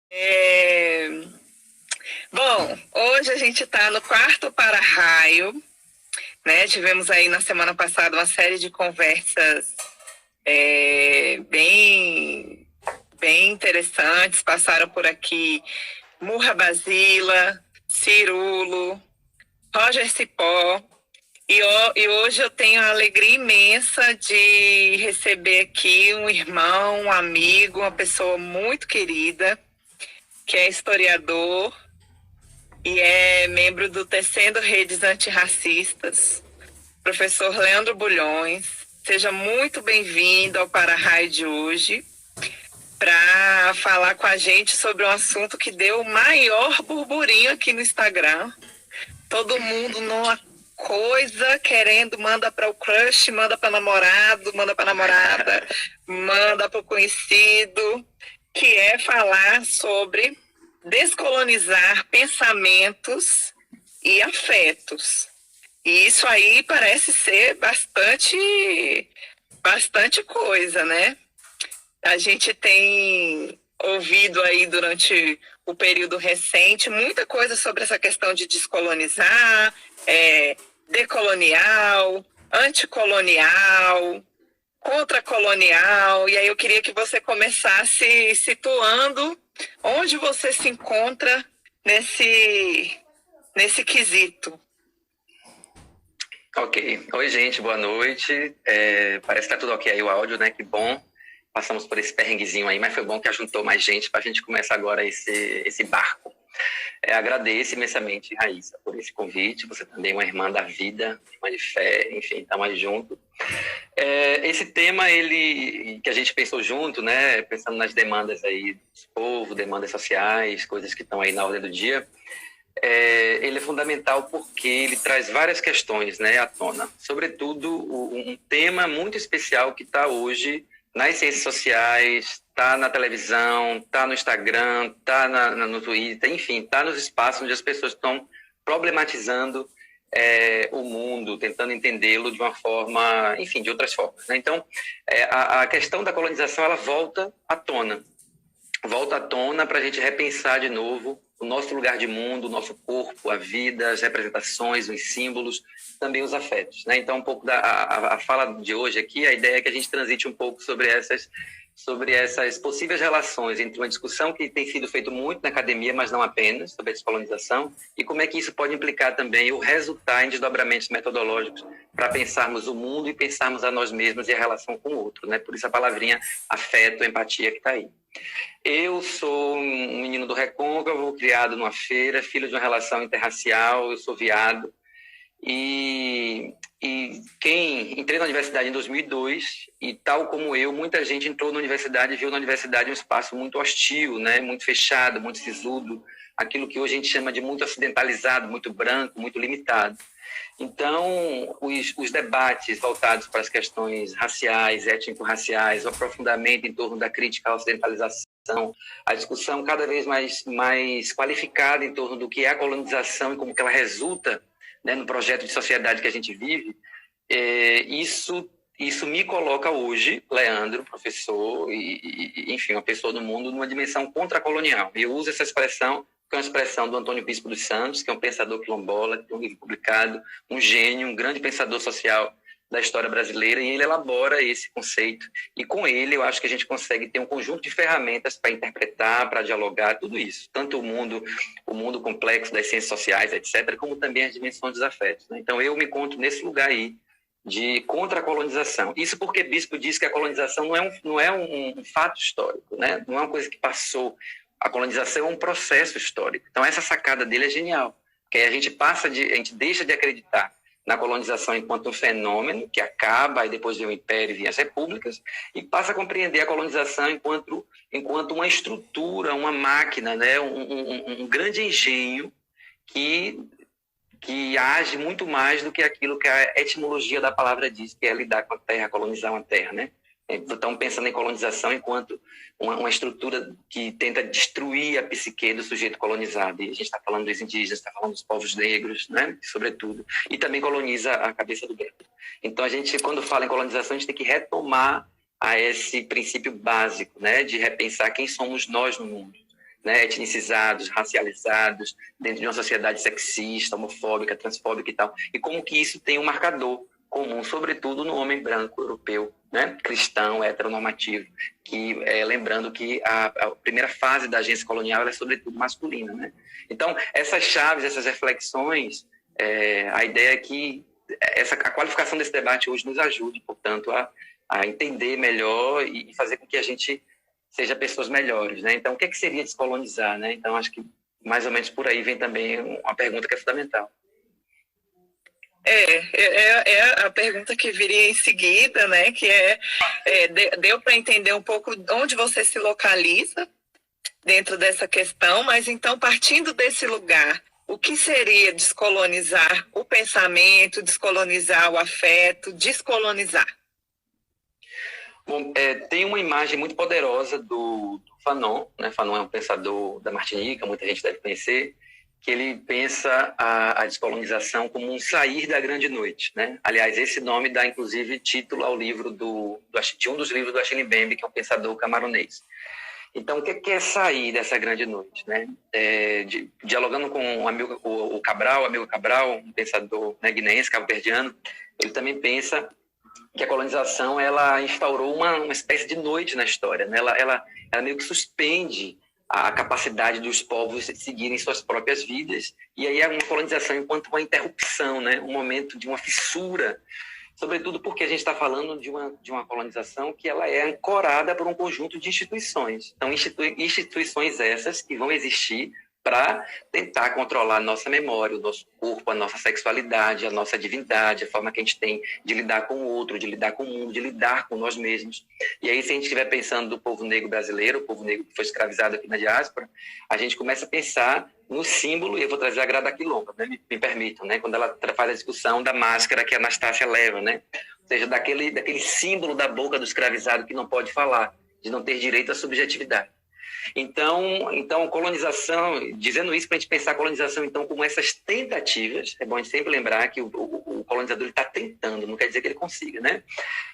É, Bom, hoje a gente está no quarto para-raio, né? Tivemos aí na semana passada uma série de conversas bem interessantes. Passaram por aqui Murra Basila, Cirulo, Roger Cipó. E hoje eu tenho a alegria imensa de receber aqui um irmão, um amigo, uma pessoa muito querida, que é historiador e é membro do Tecendo Redes Antirracistas, professor Leandro Bulhões. Seja muito bem-vindo ao Para-Raio de hoje para falar com a gente sobre um assunto que deu o maior burburinho aqui no Instagram. Todo mundo numa coisa querendo, manda para o crush, manda para namorado, manda para namorada, manda para o conhecido, que é falar sobre descolonizar pensamentos e afetos. E isso aí parece ser bastante coisa, né? A gente tem ouvido aí durante o período recente muita coisa sobre essa questão de descolonizar, decolonial, anticolonial, contracolonial. E aí eu queria que você começasse situando onde você se encontra nesse quesito. Ok. Oi, gente, boa noite. Parece que tá tudo ok aí o áudio, né? Que bom. Passamos por esse perrenguezinho aí, mas foi bom que ajuntou mais gente para a gente começar agora esse barco. Agradeço imensamente, Raíssa, por esse convite. Você também é uma irmã da vida, irmã de fé, enfim, estamos juntos. Esse tema, ele que a gente pensou junto, né? Pensando nas demandas aí do povo, demandas sociais, coisas que estão aí na ordem do dia. Ele é fundamental porque ele traz várias questões, né, à tona. Sobretudo, um tema muito especial que está hoje nas ciências sociais, está na televisão, está no Instagram, está no Twitter, enfim, está nos espaços onde as pessoas estão problematizando o mundo, tentando entendê-lo de uma forma, enfim, de outras formas, né? Então, a questão da colonização, ela volta à tona para a gente repensar de novo o nosso lugar de mundo, o nosso corpo, a vida, as representações, os símbolos, também os afetos, né? Então, um pouco a fala de hoje aqui, a ideia é que a gente transite um pouco sobre essas possíveis relações entre uma discussão que tem sido feita muito na academia, mas não apenas, sobre a descolonização, e como é que isso pode implicar também ou resultar em desdobramentos metodológicos para pensarmos o mundo e pensarmos a nós mesmos e a relação com o outro, né? Por isso a palavrinha afeto, empatia que está aí. Eu sou um menino do Recôncavo, criado numa feira, filho de uma relação interracial, eu sou viado. E entrei na universidade em 2002 e tal como eu, muita gente entrou na universidade e viu na universidade um espaço muito hostil, né? Muito fechado, muito sisudo, aquilo que hoje a gente chama de muito ocidentalizado, muito branco, muito limitado. Então, os debates voltados para as questões raciais, étnico-raciais, o aprofundamento em torno da crítica à ocidentalização, a discussão cada vez mais qualificada em torno do que é a colonização e como que ela resulta, né, no projeto de sociedade que a gente vive, isso me coloca hoje, Leandro, professor, enfim, uma pessoa do mundo, numa dimensão contracolonial. Eu uso essa expressão, que é uma expressão do Antônio Bispo dos Santos, que é um pensador quilombola, que tem um livro publicado, um gênio, um grande pensador social da história brasileira, e ele elabora esse conceito. E com ele, eu acho que a gente consegue ter um conjunto de ferramentas para interpretar, para dialogar, tudo isso. Tanto o mundo complexo das ciências sociais, etc., como também as dimensões dos afetos, né? Então, eu me encontro nesse lugar aí de contra-colonização. Isso porque Bispo diz que a colonização não é um fato histórico, né? Não é uma coisa que passou. A colonização é um processo histórico. Então, essa sacada dele é genial, porque a gente deixa de acreditar na colonização enquanto um fenômeno que acaba, e depois vem o império e vem as repúblicas, e passa a compreender a colonização enquanto uma estrutura, uma máquina, né? um grande engenho que age muito mais do que aquilo que a etimologia da palavra diz, que é lidar com a terra, colonizar uma terra, né? Então, pensando em colonização enquanto uma estrutura que tenta destruir a psique do sujeito colonizado. E a gente está falando dos indígenas, está falando dos povos negros, né, sobretudo. E também coloniza a cabeça do branco. Então, a gente, quando fala em colonização, a gente tem que retomar a esse princípio básico, né, de repensar quem somos nós no mundo. né, etnicizados, racializados, dentro de uma sociedade sexista, homofóbica, transfóbica e tal, e como que isso tem um marcador comum, sobretudo no homem branco europeu, né, cristão, heteronormativo, que lembrando que a primeira fase da agência colonial ela é sobretudo masculina, né? Então, essas chaves, essas reflexões, a ideia é que a qualificação desse debate hoje nos ajude, portanto, a entender melhor e fazer com que a gente seja pessoas melhores, né? Então, o que é que seria descolonizar, né? Então, acho que mais ou menos por aí vem também uma pergunta que é fundamental. É a pergunta que viria em seguida, né? Que deu para entender um pouco onde você se localiza dentro dessa questão, mas então, partindo desse lugar, o que seria descolonizar o pensamento, descolonizar o afeto, descolonizar? Bom, tem uma imagem muito poderosa do Fanon, né? Fanon é um pensador da Martinica, muita gente deve conhecer, que ele pensa a descolonização como um sair da grande noite, né? Aliás, esse nome dá, inclusive, título ao livro de um dos livros do Achille Mbembe, que é um pensador camaronês. Então, o que é sair dessa grande noite, né? Dialogando com o Cabral, amigo Cabral, um pensador, né, guineense, cabo-verdiano, ele também pensa que a colonização ela instaurou uma espécie de noite na história, né? Ela meio que suspende a capacidade dos povos seguirem suas próprias vidas, e aí é uma colonização enquanto uma interrupção, né? Um momento de uma fissura, sobretudo porque a gente está falando de uma colonização que ela é ancorada por um conjunto de instituições. Então, instituições essas que vão existir para tentar controlar a nossa memória, o nosso corpo, a nossa sexualidade, a nossa divindade, a forma que a gente tem de lidar com o outro, de lidar com o mundo, de lidar com nós mesmos. E aí, se a gente estiver pensando do povo negro brasileiro, o povo negro que foi escravizado aqui na diáspora, a gente começa a pensar no símbolo, e eu vou trazer a Grada Quilomba, né? Me permitam, né? Quando ela faz a discussão da máscara que a Anastácia leva, né? Ou seja, daquele símbolo da boca do escravizado que não pode falar, de não ter direito à subjetividade. Então, colonização, dizendo isso para a gente pensar a colonização então como essas tentativas, é bom a gente sempre lembrar que o colonizador está tentando, não quer dizer que ele consiga, né?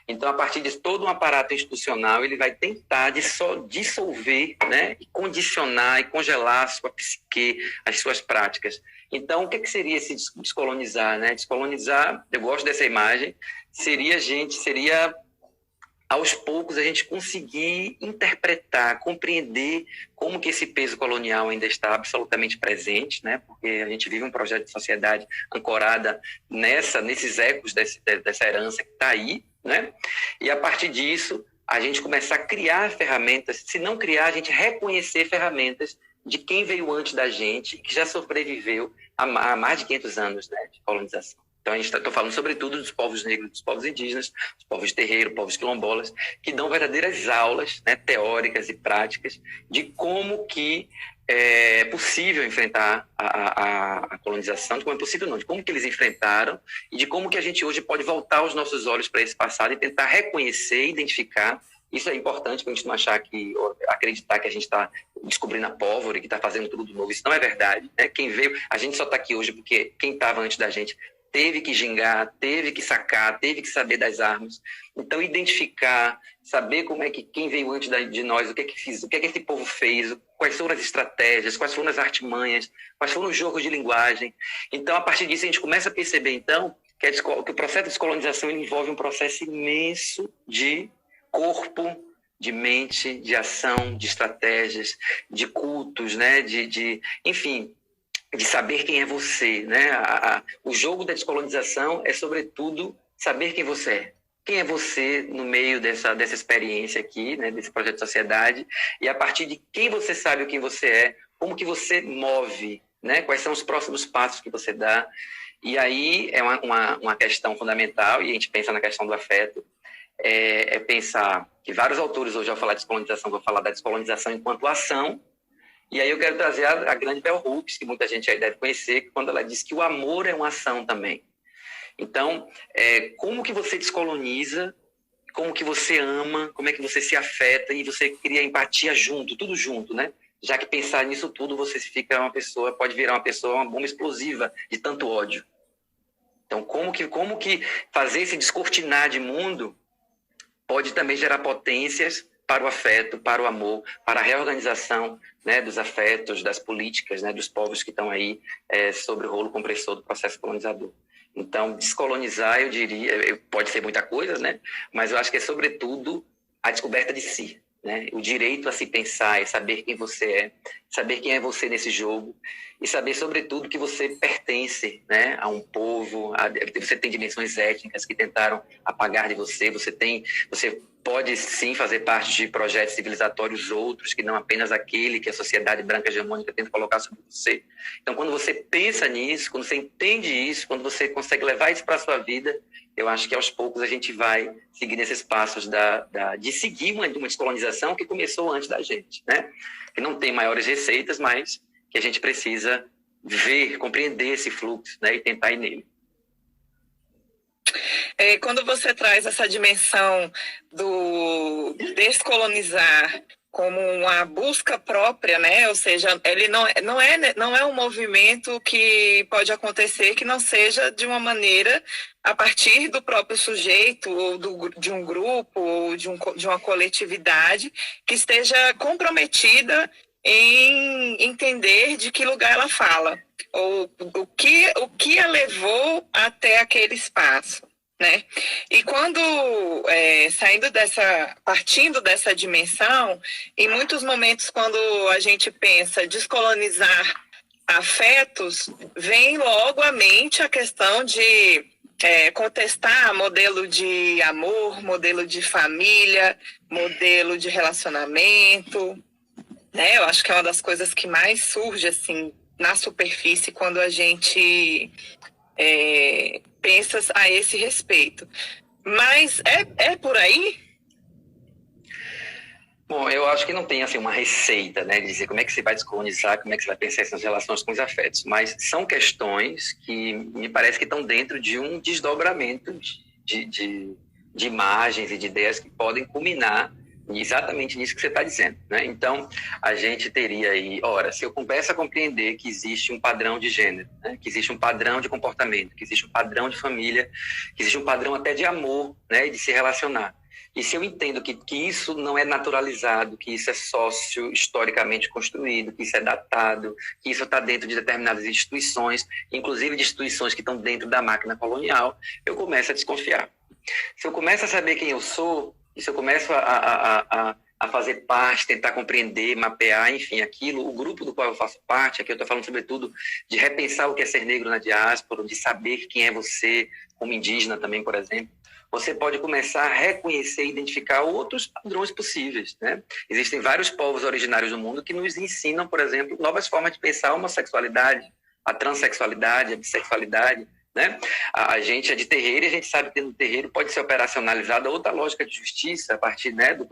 Então, a partir de todo um aparato institucional, ele vai tentar dissolver, né, e condicionar e congelar a sua psique, as suas práticas. Então, o que seria esse descolonizar, né? Descolonizar, eu gosto dessa imagem, seria aos poucos a gente conseguir interpretar, compreender como que esse peso colonial ainda está absolutamente presente, né? Porque a gente vive um projeto de sociedade ancorada nesses ecos dessa herança que está aí, né? E a partir disso, a gente começar a criar ferramentas, se não criar, a gente reconhecer ferramentas de quem veio antes da gente, que já sobreviveu há mais de 500 anos, né, de colonização. Então, estou falando sobretudo dos povos negros, dos povos indígenas, dos povos de terreiro, povos quilombolas, que dão verdadeiras aulas, né, teóricas e práticas de como que é possível enfrentar a colonização, de como é possível não, de como que eles enfrentaram e de como que a gente hoje pode voltar os nossos olhos para esse passado e tentar reconhecer, identificar. Isso é importante para a gente não acreditar que a gente está descobrindo a pólvora, que está fazendo tudo de novo. Isso não é verdade, né? Quem veio, a gente só está aqui hoje porque quem estava antes da gente teve que gingar, teve que sacar, teve que saber das armas. Então, identificar, saber como é que quem veio antes de nós, o que é que esse povo fez, quais foram as estratégias, quais foram as artimanhas, quais foram os jogos de linguagem. Então, a partir disso, a gente começa a perceber, então, que o processo de descolonização envolve um processo imenso de corpo, de mente, de ação, de estratégias, de cultos, né? Enfim, de saber quem é você, né? O jogo da descolonização é, sobretudo, saber quem você é. Quem é você no meio dessa experiência aqui, né? Desse projeto de sociedade, e a partir de quem você sabe quem você é, como que você move, né? Quais são os próximos passos que você dá. E aí é uma questão fundamental, e a gente pensa na questão do afeto, pensar que vários autores hoje, ao falar de descolonização, vão falar da descolonização enquanto ação. E aí eu quero trazer a grande Bell Hooks, que muita gente aí deve conhecer, quando ela diz que o amor é uma ação também. Então, como que você descoloniza, como que você ama, como é que você se afeta e você cria empatia junto, tudo junto, né? Já que pensar nisso tudo, você pode virar uma bomba explosiva de tanto ódio. Então, como que fazer esse descortinar de mundo pode também gerar potências para o afeto, para o amor, para a reorganização, né, dos afetos, das políticas, né, dos povos que estão aí sobre o rolo compressor do processo colonizador. Então, descolonizar, eu diria, pode ser muita coisa, né, mas eu acho que é, sobretudo, a descoberta de si, né, o direito a se pensar e saber quem você é, saber quem é você nesse jogo e saber, sobretudo, que você pertence, né, a um povo, você tem dimensões étnicas que tentaram apagar de você, você pode sim fazer parte de projetos civilizatórios outros, que não apenas aquele que a sociedade branca hegemônica tenta colocar sobre você. Então, quando você pensa nisso, quando você entende isso, quando você consegue levar isso para a sua vida, eu acho que aos poucos a gente vai seguir nesses passos de seguir uma descolonização que começou antes da gente, né? Que não tem maiores receitas, mas que a gente precisa ver, compreender esse fluxo, né? E tentar ir nele. Quando você traz essa dimensão do descolonizar como uma busca própria, né? Ou seja, ele não é um movimento que pode acontecer que não seja de uma maneira a partir do próprio sujeito ou de um grupo ou de uma coletividade que esteja comprometida em entender de que lugar ela fala ou o que a levou até aquele espaço. Né? E partindo dessa dimensão, em muitos momentos, quando a gente pensa descolonizar afetos, vem logo à mente a questão de contestar modelo de amor, modelo de família, modelo de relacionamento, né? Eu acho que é uma das coisas que mais surge assim na superfície quando a gente pensa a esse respeito. Mas é por aí? Bom, eu acho que não tem assim uma receita, né, de dizer como é que você vai descolonizar, como é que você vai pensar essas relações com os afetos, mas são questões que me parece que estão dentro de um desdobramento de imagens e de ideias que podem culminar exatamente nisso que você está dizendo, né? Então, a gente teria aí, se eu começo a compreender que existe um padrão de gênero, né? Que existe um padrão de comportamento, que existe um padrão de família, que existe um padrão até de amor, né? E de se relacionar. E se eu entendo que isso não é naturalizado, que isso é historicamente construído, que isso é datado, que isso está dentro de determinadas instituições, inclusive de instituições que estão dentro da máquina colonial, eu começo a desconfiar. Se eu começo a saber quem eu sou, e se eu começo a fazer parte, tentar compreender, mapear, enfim, aquilo, o grupo do qual eu faço parte, aqui eu estou falando sobretudo de repensar o que é ser negro na diáspora, de saber quem é você, como indígena também, por exemplo, você pode começar a reconhecer e identificar outros padrões possíveis, né? Existem vários povos originários do mundo que nos ensinam, por exemplo, novas formas de pensar a homossexualidade, a transexualidade, a bissexualidade, né? A gente é de terreiro e a gente sabe que no terreiro pode ser operacionalizada outra lógica de justiça a partir, né, do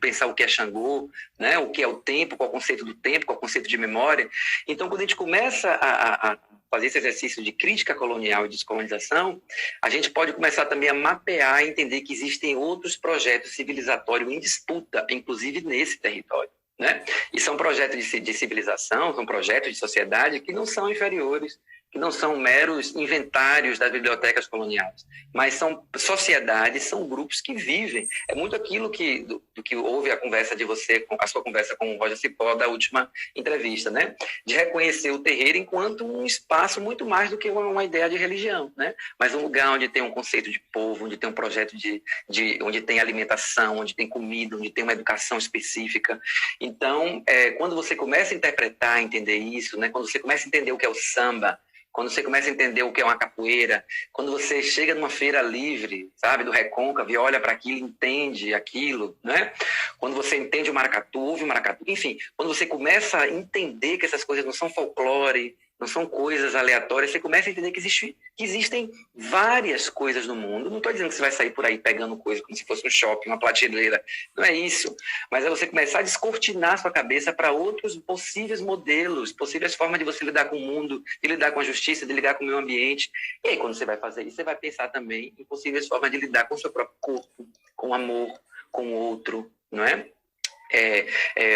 pensar o que é Xangô, né, o que é o tempo, qual é o conceito do tempo, qual é o conceito de memória. Então, quando a gente começa a fazer esse exercício de crítica colonial e descolonização, a gente pode começar também a mapear e entender que existem outros projetos civilizatórios em disputa, inclusive nesse território, né? E são projetos de civilização, são projetos de sociedade que não são inferiores, que não são meros inventários das bibliotecas coloniais, mas são sociedades, são grupos que vivem. É muito aquilo do que houve a conversa de você, a sua conversa com o Roger Cipó da última entrevista, né? De reconhecer o terreiro enquanto um espaço muito mais do que uma ideia de religião, né? Mas um lugar onde tem um conceito de povo, onde tem um projeto onde tem alimentação, onde tem comida, onde tem uma educação específica. Então, quando você começa a interpretar, entender isso, né? Quando você começa a entender o que é o samba, quando você começa a entender o que é uma capoeira, quando você chega numa feira livre, sabe, do Recôncavo, e olha para aquilo, entende aquilo, né? Quando você entende o maracatu, ouve o maracatu, enfim, quando você começa a entender que essas coisas não são folclore, não são coisas aleatórias, você começa a entender que existem várias coisas no mundo. Não estou dizendo que você vai sair por aí pegando coisa como se fosse um shopping, uma prateleira. Não é isso. Mas é você começar a descortinar sua cabeça para outros possíveis modelos, possíveis formas de você lidar com o mundo, de lidar com a justiça, de lidar com o meio ambiente. E aí, quando você vai fazer isso, você vai pensar também em possíveis formas de lidar com o seu próprio corpo, com o amor, com o outro, não é?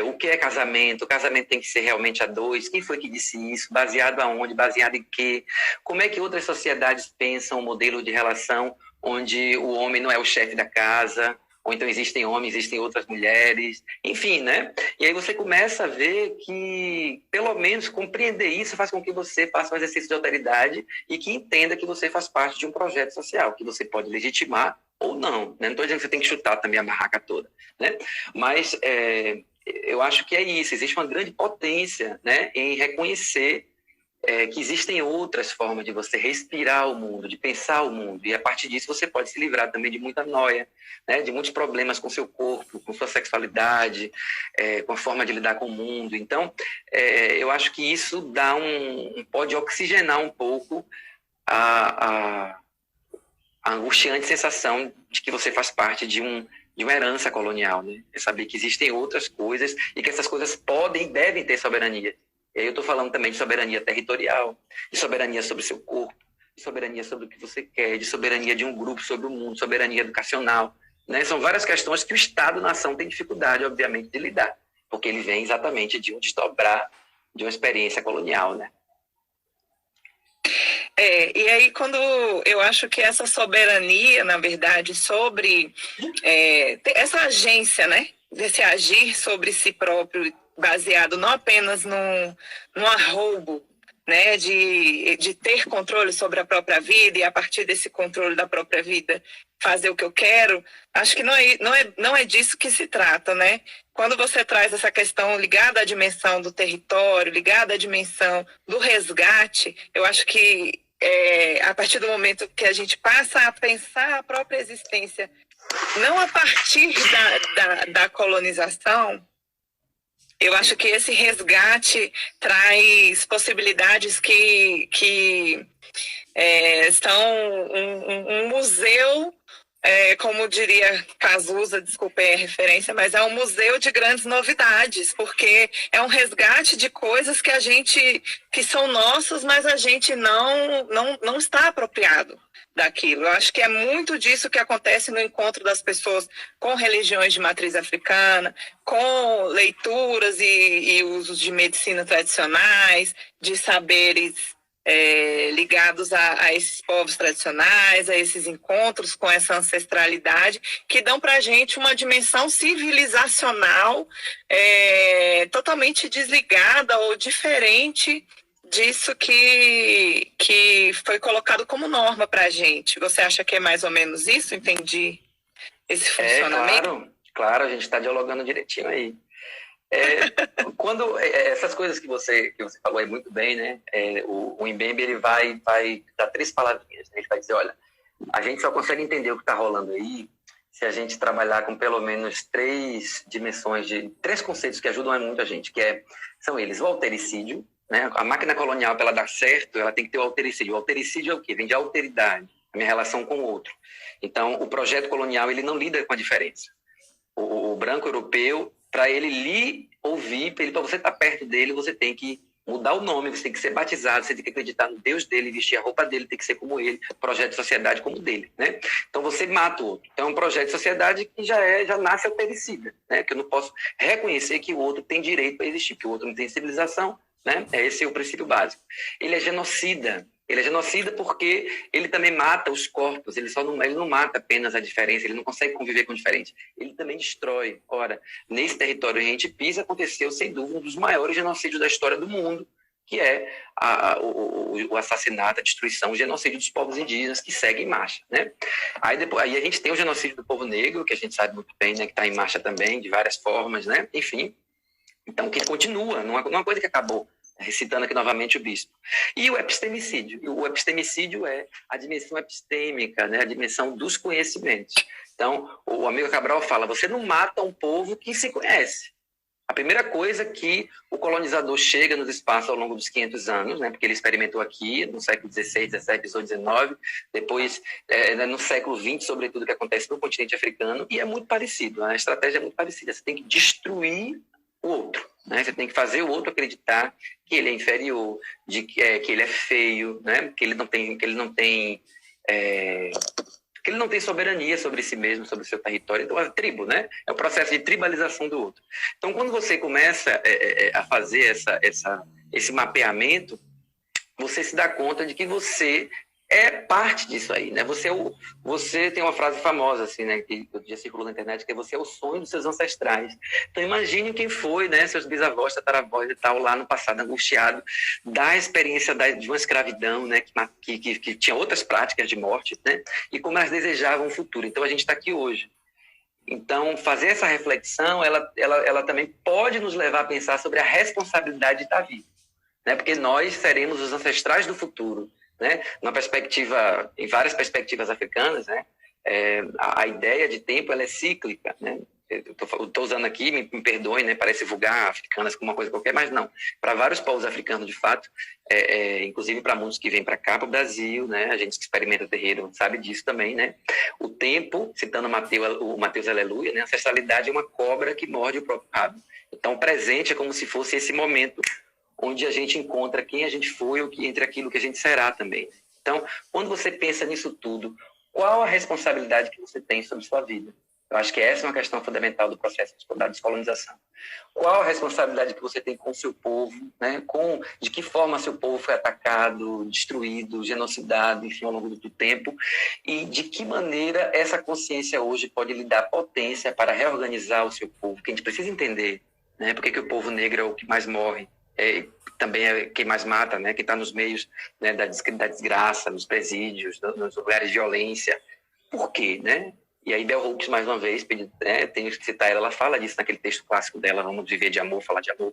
O que é casamento? O casamento tem que ser realmente a dois? Quem foi que disse isso? Baseado aonde? Baseado em quê? Como é que outras sociedades pensam o modelo de relação onde o homem não é o chefe da casa, ou então existem homens, existem outras mulheres, enfim, né? E aí você começa a ver que, pelo menos, compreender isso faz com que você faça um exercício de alteridade e que entenda que você faz parte de um projeto social, que você pode legitimar ou não, né? Não estou dizendo que você tem que chutar também a barraca toda, né? Mas eu acho que é isso, existe uma grande potência, né, em reconhecer que existem outras formas de você respirar o mundo, de pensar o mundo, e a partir disso você pode se livrar também de muita noia, né, de muitos problemas com seu corpo, com sua sexualidade, com a forma de lidar com o mundo. Então, eu acho que isso dá pode oxigenar um pouco a angustiante sensação de que você faz parte de uma herança colonial, né? É saber que existem outras coisas e que essas coisas podem e devem ter soberania. E aí eu estou falando também de soberania territorial, de soberania sobre o seu corpo, de soberania sobre o que você quer, de soberania de um grupo sobre o mundo, soberania educacional, né? São várias questões que o Estado-nação tem dificuldade, obviamente, de lidar, porque ele vem exatamente de um desdobrar de uma experiência colonial, né? E aí quando eu acho que essa soberania, na verdade, sobre essa agência, né, desse agir sobre si próprio, baseado não apenas num arroubo, né, de ter controle sobre a própria vida e a partir desse controle da própria vida fazer o que eu quero, acho que não é disso que se trata, né? Quando você traz essa questão ligada à dimensão do território, ligada à dimensão do resgate, eu acho que a partir do momento que a gente passa a pensar a própria existência, não a partir da colonização, eu acho que esse resgate traz possibilidades que são um museu, como diria Cazuza, desculpem a referência, mas é um museu de grandes novidades, porque é um resgate de coisas que são nossas, mas a gente não está apropriado daquilo. Eu acho que é muito disso que acontece no encontro das pessoas com religiões de matriz africana, com leituras e usos de medicina tradicionais, de saberes ligados a esses povos tradicionais, a esses encontros com essa ancestralidade, que dão para a gente uma dimensão civilizacional totalmente desligada ou diferente disso que foi colocado como norma para a gente. Você acha que é mais ou menos isso? Entendi esse funcionamento? Claro, a gente está dialogando direitinho aí. Quando essas coisas que você falou aí muito bem, né? O Mbembe ele vai dar 3 palavrinhas, né? Ele vai dizer, olha, a gente só consegue entender o que está rolando aí se a gente trabalhar com pelo menos 3 dimensões, 3 conceitos que ajudam muito a gente, são eles: o altericídio, né? A máquina colonial, para ela dar certo, ela tem que ter o altericídio. O altericídio é o quê? Vem de alteridade, a minha relação com o outro. Então, o projeto colonial ele não lida com a diferença. O branco europeu, para ele lhe ouvir, para você estar perto dele, você tem que mudar o nome, você tem que ser batizado, você tem que acreditar no Deus dele, vestir a roupa dele, tem que ser como ele, projeto de sociedade como o dele, né? Então você mata o outro. Então é um projeto de sociedade que já nasce altericida, né? Que eu não posso reconhecer que o outro tem direito a existir, que o outro não tem civilização, né? Esse é o princípio básico. Ele é genocida. Ele é genocida porque ele também mata os corpos, ele não mata apenas a diferença, ele não consegue conviver com o diferente, ele também destrói. Ora, nesse território onde a gente pisa, aconteceu, sem dúvida, um dos maiores genocídios da história do mundo, que é o assassinato, a destruição, o genocídio dos povos indígenas, que segue em marcha, né? Aí a gente tem o genocídio do povo negro, que a gente sabe muito bem, né, que está em marcha também, de várias formas, né? Enfim, então que continua, não é uma coisa que acabou. Recitando aqui novamente o bispo. E o epistemicídio. O epistemicídio é a dimensão epistêmica, né? A dimensão dos conhecimentos. Então, o amigo Cabral fala, você não mata um povo que se conhece. A primeira coisa que o colonizador chega nos espaços ao longo dos 500 anos, né? Porque ele experimentou aqui no século XVI, XVII, XVIII, XIX, depois no século XX, sobretudo, que acontece no continente africano, e é muito parecido, a estratégia é muito parecida. Você tem que destruir o outro, né? Você tem que fazer o outro acreditar que ele é inferior, que ele é feio, né? Que ele não tem soberania sobre si mesmo, sobre o seu território. Então, a tribo, né? É o processo de tribalização do outro. Então, quando você começa a fazer esse mapeamento, você se dá conta de que você é parte disso aí, né? Você tem uma frase famosa, assim, né, que já circulou na internet, que é você é o sonho dos seus ancestrais. Então imagine quem foi, né, seus bisavós, tataravós e tal, lá no passado, angustiado, da experiência de uma escravidão, né, que tinha outras práticas de morte, né, e como elas desejavam o futuro. Então a gente está aqui hoje. Então, fazer essa reflexão, ela também pode nos levar a pensar sobre a responsabilidade de estar vivo, né? Porque nós seremos os ancestrais do futuro, né? Numa perspectiva, em várias perspectivas africanas, né? A ideia de tempo ela é cíclica, né? Estou usando aqui, me perdoem, né? Parece vulgar, africanas como uma coisa qualquer, mas não. Para vários povos africanos, de fato, inclusive para muitos que vêm para cá, para o Brasil, né? A gente que experimenta o terreiro sabe disso também, né? O tempo, citando o Mateus Aleluia, né? A ancestralidade é uma cobra que morde o próprio rabo. Então, o presente é como se fosse esse momento onde a gente encontra quem a gente foi ou entre aquilo que a gente será também. Então, quando você pensa nisso tudo, qual a responsabilidade que você tem sobre sua vida? Eu acho que essa é uma questão fundamental do processo da descolonização. Qual a responsabilidade que você tem com o seu povo, né? De que forma seu povo foi atacado, destruído, genocidado, enfim, ao longo do tempo, e de que maneira essa consciência hoje pode lhe dar potência para reorganizar o seu povo, que a gente precisa entender, né? Por que o povo negro é o que mais morre, também é quem mais mata, né? Quem está nos meios, né, da desgraça, nos presídios, nos lugares de violência. Por quê, né? E aí Bell Hooks, mais uma vez, tenho que citar ela fala disso naquele texto clássico dela, Vamos Viver de Amor, Falar de Amor.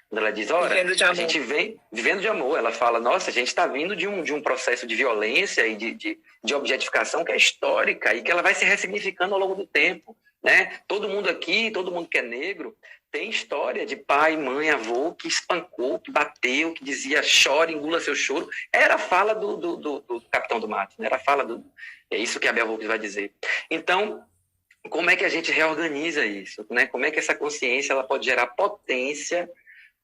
Quando ela diz, olha, a gente vem vivendo de amor. Ela fala, nossa, a gente está vindo de um processo de violência e de objetificação que é histórica e que ela vai se ressignificando ao longo do tempo, né? Todo mundo aqui, todo mundo que é negro, tem história de pai, mãe, avô que espancou, que bateu, que dizia chore, engula seu choro. Era a fala do Capitão do Mato, né? Era a fala é isso que a Bell Hooks vai dizer. Então, como é que a gente reorganiza isso, né? Como é que essa consciência ela pode gerar potência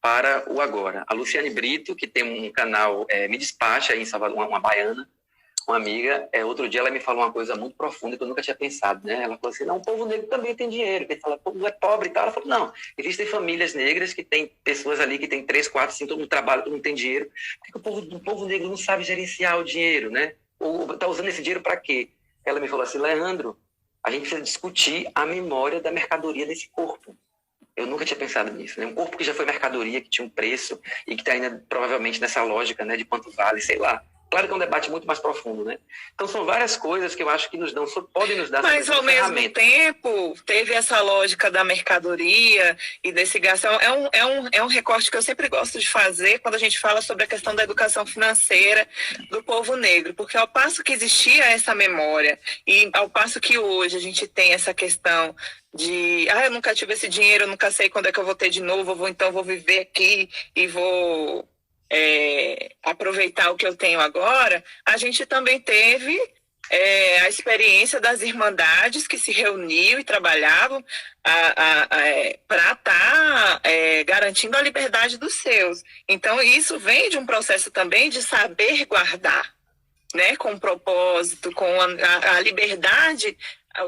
para o agora? A Luciane Brito, que tem um canal Me Despacha aí em Salvador, uma baiana, uma amiga, outro dia ela me falou uma coisa muito profunda que eu nunca tinha pensado, né? Ela falou assim, não, o povo negro também tem dinheiro. Ele fala, o povo é pobre e tal. Ela falou, não, existem famílias negras que tem pessoas ali que tem 3, 4, 5, todo mundo trabalha, todo mundo tem dinheiro. Por que o povo negro não sabe gerenciar o dinheiro, né? Ou está usando esse dinheiro para quê? Ela me falou assim, Leandro, a gente precisa discutir a memória da mercadoria desse corpo. Eu nunca tinha pensado nisso, né? Um corpo que já foi mercadoria, que tinha um preço e que está ainda provavelmente nessa lógica, né, de quanto vale, sei lá. Claro que é um debate muito mais profundo, né? Então são várias coisas que eu acho que podem nos dar... Mas ao mesmo tempo, teve essa lógica da mercadoria e desse gasto. É um recorte que eu sempre gosto de fazer quando a gente fala sobre a questão da educação financeira do povo negro, porque ao passo que existia essa memória e ao passo que hoje a gente tem essa questão de eu nunca tive esse dinheiro, eu nunca sei quando é que eu vou ter de novo, vou viver aqui e vou aproveitar o que eu tenho agora. A gente também teve a experiência das irmandades que se reuniam e trabalhavam para estar garantindo a liberdade dos seus. Então, isso vem de um processo também de saber guardar, né, com propósito, com a liberdade,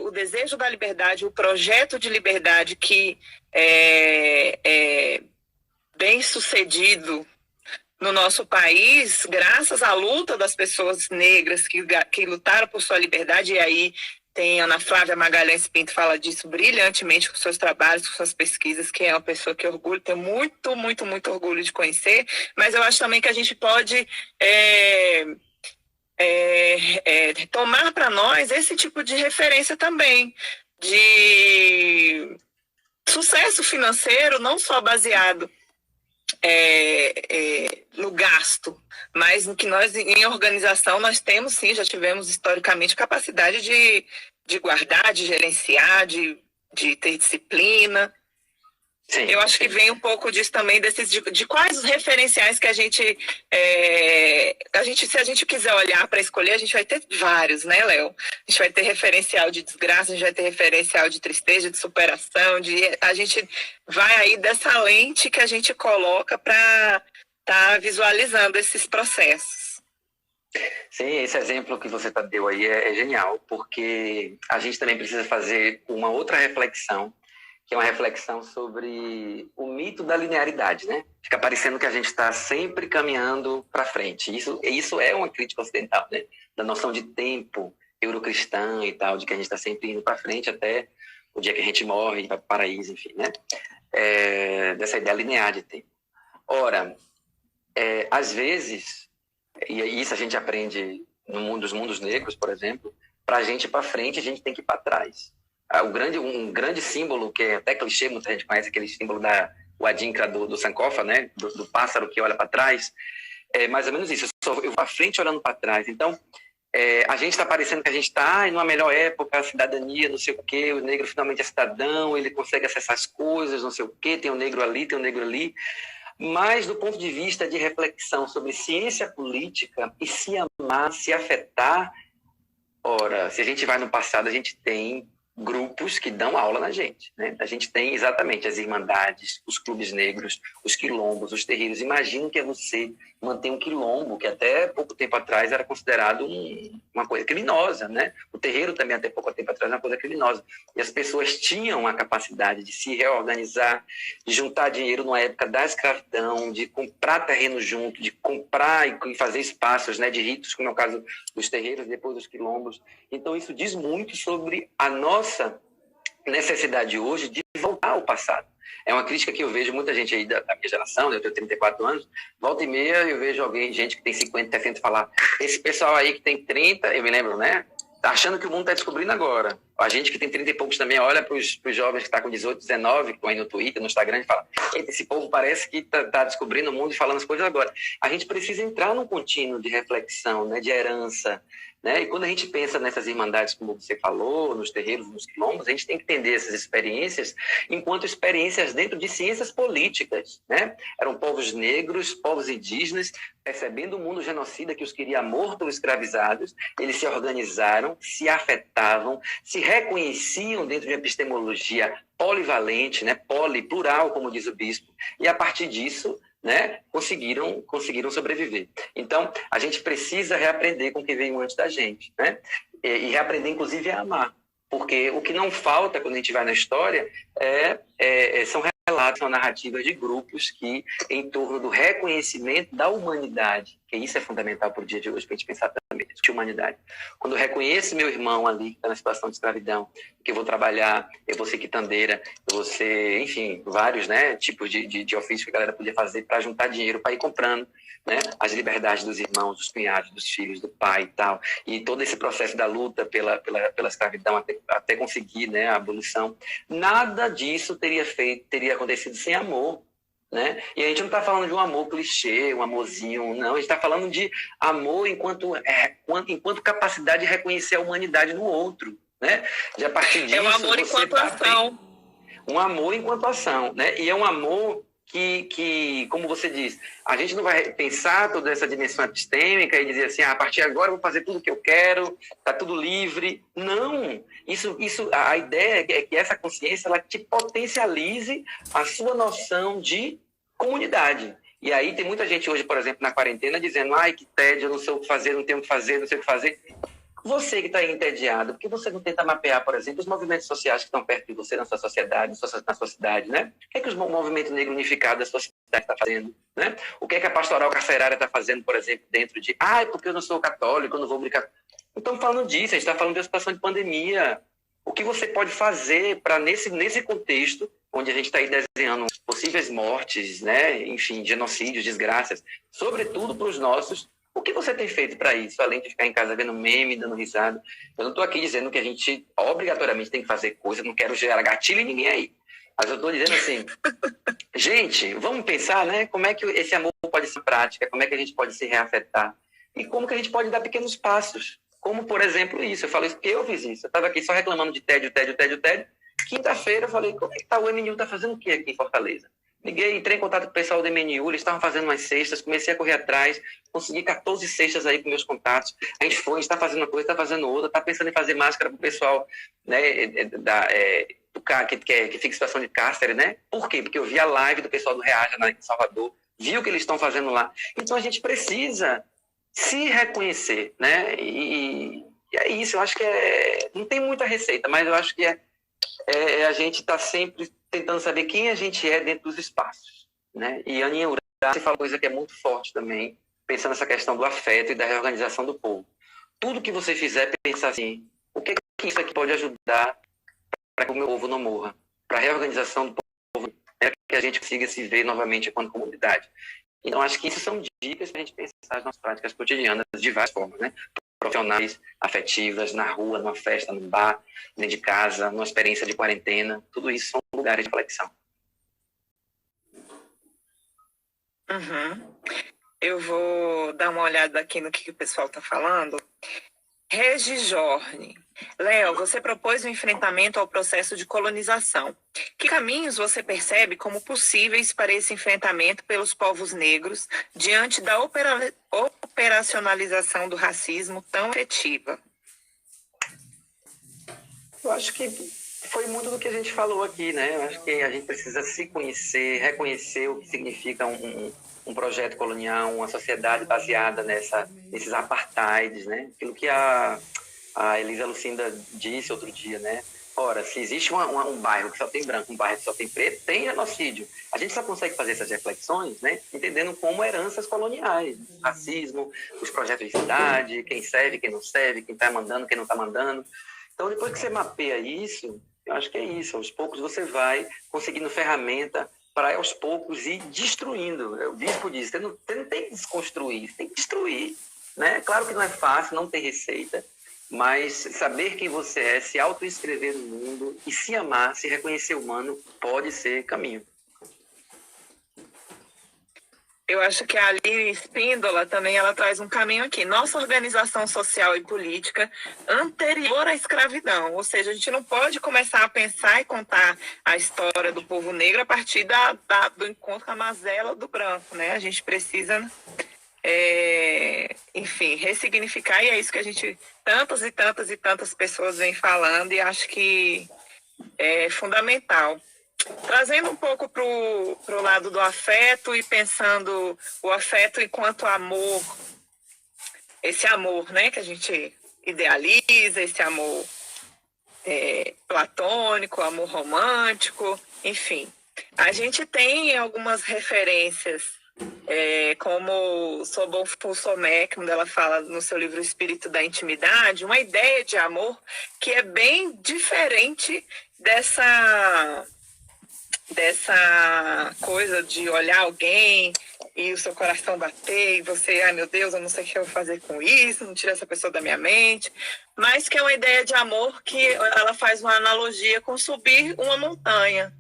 o desejo da liberdade, o projeto de liberdade que é bem sucedido no nosso país, graças à luta das pessoas negras que lutaram por sua liberdade. E aí tem Ana Flávia Magalhães Pinto, fala disso brilhantemente com seus trabalhos, com suas pesquisas, que é uma pessoa que eu tenho muito, muito, muito orgulho de conhecer. Mas eu acho também que a gente pode tomar para nós esse tipo de referência também, de sucesso financeiro, não só baseado no gasto, mas no que nós, em organização, nós temos sim, já tivemos historicamente capacidade de guardar, de gerenciar, de ter disciplina. Sim, eu acho que vem um pouco disso também, de quais os referenciais que a gente, se a gente quiser olhar para escolher, a gente vai ter vários, né, Léo? A gente vai ter referencial de desgraça, a gente vai ter referencial de tristeza, de superação, a gente vai aí dessa lente que a gente coloca para estar visualizando esses processos. Sim, esse exemplo que você deu aí é genial, porque a gente também precisa fazer uma outra reflexão que é uma reflexão sobre o mito da linearidade, né? Fica parecendo que a gente está sempre caminhando para frente. Isso é uma crítica ocidental, né? Da noção de tempo eurocristã e tal, de que a gente está sempre indo para frente até o dia que a gente morre, vai para o paraíso, enfim, né? Dessa ideia linear de tempo. Ora, às vezes, e isso a gente aprende no mundo dos mundos negros, por exemplo, para a gente ir para frente, a gente tem que ir para trás. Um grande símbolo, que é até clichê, muita gente conhece aquele símbolo o adinkra do Sankofa, né? Do pássaro que olha para trás. É mais ou menos isso. Eu vou para frente olhando para trás. Então, a gente está parecendo que a gente está numa melhor época, a cidadania, não sei o quê, o negro finalmente é cidadão, ele consegue acessar as coisas, não sei o quê, tem um negro ali, tem um negro ali. Mas, do ponto de vista de reflexão sobre ciência política e se amar, se afetar, ora, se a gente vai no passado, a gente tem grupos que dão aula na gente, né? A gente tem exatamente as irmandades, os clubes negros, os quilombos, os terreiros. Imagina que é você manter um quilombo, que até pouco tempo atrás era considerado uma coisa criminosa, né? O terreiro também até pouco tempo atrás era uma coisa criminosa. E as pessoas tinham a capacidade de se reorganizar, de juntar dinheiro numa época da escravidão, de comprar terreno junto, de comprar e fazer espaços, né, de ritos, como é o caso dos terreiros, depois dos quilombos. Então isso diz muito sobre a nossa necessidade hoje de voltar ao passado. É uma crítica que eu vejo muita gente aí da minha geração, eu tenho 34 anos, volta e meia eu vejo gente que tem 50, 60 falar, esse pessoal aí que tem 30, eu me lembro, né? Tá achando que o mundo está descobrindo agora. A gente que tem 30 e poucos também olha para os jovens que estão com 18, 19, que estão aí no Twitter, no Instagram, e fala, esse povo parece que está descobrindo o mundo e falando as coisas agora. A gente precisa entrar num contínuo de reflexão, né, de herança, né? E quando a gente pensa nessas irmandades, como você falou, nos terreiros, nos quilombos, a gente tem que entender essas experiências enquanto experiências dentro de ciências políticas, né? Eram povos negros, povos indígenas, percebendo o mundo genocida que os queria mortos ou escravizados, eles se organizaram, se afetavam, se reconheciam dentro de uma epistemologia polivalente, né? Plural, como diz o bispo, e a partir disso, né, conseguiram sobreviver. Então, a gente precisa reaprender com o que veio antes da gente, né? E reaprender, inclusive, a amar. Porque o que não falta quando a gente vai na história são relatos, são narrativas de grupos que, em torno do reconhecimento da humanidade, que isso é fundamental para o dia de hoje, para a gente pensar também de humanidade. Quando eu reconheço meu irmão ali, que está na situação de escravidão, que eu vou trabalhar, eu vou ser quitandeira, eu vou ser, enfim, vários, né, tipos de ofício que a galera podia fazer para juntar dinheiro para ir comprando, né, as liberdades dos irmãos, dos cunhados, dos filhos, do pai e tal. E todo esse processo da luta pela escravidão até conseguir, né, a abolição. Nada disso teria acontecido sem amor. Né? E a gente não está falando de um amor clichê, um amorzinho, não. A gente está falando de amor enquanto capacidade de reconhecer a humanidade no outro. Né? E a partir disso, é um amor enquanto ação. Um amor enquanto ação. Né? E é um amor que, como você diz, a gente não vai pensar toda essa dimensão epistêmica e dizer assim, a partir de agora eu vou fazer tudo o que eu quero, está tudo livre. Não! A ideia é que essa consciência ela te potencialize a sua noção de comunidade. E aí tem muita gente hoje, por exemplo, na quarentena, dizendo, ai, que tédio, eu não sei o que fazer, não tenho o que fazer, não sei o que fazer. Você que está aí entediado, por que você não tenta mapear, por exemplo, os movimentos sociais que estão perto de você na sua sociedade, na sua cidade, né? O que é que o movimento negro unificado da sua cidade está fazendo, né? O que é que a pastoral carcerária está fazendo, por exemplo, dentro de, porque eu não sou católico, eu não vou brincar. Não estamos falando disso, a gente está falando de situação de pandemia. O que você pode fazer para, nesse contexto, onde a gente está aí desenhando possíveis mortes, né? Enfim, genocídios, desgraças, sobretudo para os nossos. O que você tem feito para isso, além de ficar em casa vendo meme, dando risada? Eu não estou aqui dizendo que a gente obrigatoriamente tem que fazer coisa, não quero gerar gatilho em ninguém aí. Mas eu estou dizendo assim, gente, vamos pensar, né? Como é que esse amor pode ser prática, como é que a gente pode se reafetar e como que a gente pode dar pequenos passos. Como, por exemplo, isso. Eu falei isso porque eu fiz isso. Eu estava aqui só reclamando de tédio. Quinta-feira eu falei, como é que tá o MNU está fazendo o quê aqui em Fortaleza? Liguei, entrei em contato com o pessoal do MNU, eles estavam fazendo umas cestas, comecei a correr atrás, consegui 14 cestas aí com meus contatos. A gente está fazendo uma coisa, está fazendo outra, está pensando em fazer máscara para o pessoal, né, que fica em situação de cárcere, né? Por quê? Porque eu vi a live do pessoal do Reaja em Salvador, vi o que eles estão fazendo lá. Então a gente precisa se reconhecer, né? E é isso, eu acho que não tem muita receita, mas eu acho que é a gente está sempre tentando saber quem a gente é dentro dos espaços, né? E Aninha Urach fala uma coisa que é muito forte também, pensando nessa questão do afeto e da reorganização do povo. Tudo que você fizer, pensar assim, o que isso aqui pode ajudar para que o meu povo não morra? Para a reorganização do povo, para que a gente consiga se ver novamente enquanto comunidade. Então, acho que isso são dicas para a gente pensar nas nossas práticas cotidianas de várias formas, né? Profissionais, afetivas, na rua, numa festa, num bar, dentro de casa, numa experiência de quarentena. Tudo isso são lugares de reflexão. Uhum. Eu vou dar uma olhada aqui no que o pessoal está falando. Regijorne. Léo, você propôs um enfrentamento ao processo de colonização. Que caminhos você percebe como possíveis para esse enfrentamento pelos povos negros diante da operacionalização do racismo tão efetiva? Eu acho que foi muito do que a gente falou aqui, né? Eu acho que a gente precisa se conhecer, reconhecer o que significa um projeto colonial, uma sociedade baseada nesses apartheids, né? Aquilo que a Elisa Lucinda disse outro dia, né? Ora, se existe um bairro que só tem branco, um bairro que só tem preto, tem genocídio. A gente só consegue fazer essas reflexões, né? Entendendo como heranças coloniais, racismo, os projetos de cidade, quem serve, quem não serve, quem está mandando, quem não está mandando. Então, depois que você mapeia isso, eu acho que é isso. Aos poucos você vai conseguindo ferramenta para, aos poucos, ir destruindo. O bispo diz, você não tem que desconstruir, você tem que destruir. Né? Claro que não é fácil, não tem receita, mas saber quem você é, se autoescrever no mundo e se amar, se reconhecer humano, pode ser caminho. Eu acho que a Aline Espíndola também ela traz um caminho aqui. Nossa organização social e política anterior à escravidão. Ou seja, a gente não pode começar a pensar e contar a história do povo negro a partir do encontro com a mazela do branco, né? A gente precisa, enfim, ressignificar, e é isso que a gente, tantas e tantas e tantas pessoas vêm falando, e acho que é fundamental. Trazendo um pouco para o lado do afeto e pensando o afeto enquanto amor, esse amor, né, que a gente idealiza, esse amor platônico, amor romântico, enfim. A gente tem algumas referências, como Sobon Fussomé, quando ela fala no seu livro Espírito da Intimidade, uma ideia de amor que é bem diferente dessa coisa de olhar alguém e o seu coração bater e você, ai meu Deus, eu não sei o que eu vou fazer com isso, não tira essa pessoa da minha mente, mas que é uma ideia de amor que ela faz uma analogia com subir uma montanha.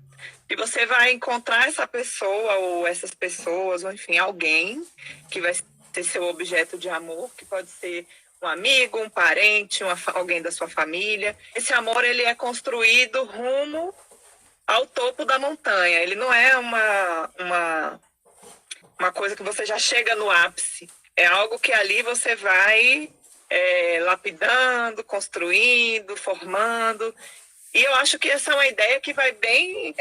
E você vai encontrar essa pessoa ou essas pessoas, ou enfim, alguém que vai ser seu objeto de amor, que pode ser um amigo, um parente, alguém da sua família. Esse amor, ele é construído rumo ao topo da montanha. Ele não é uma coisa que você já chega no ápice. É algo que ali você vai lapidando, construindo, formando. E eu acho que essa é uma ideia que vai bem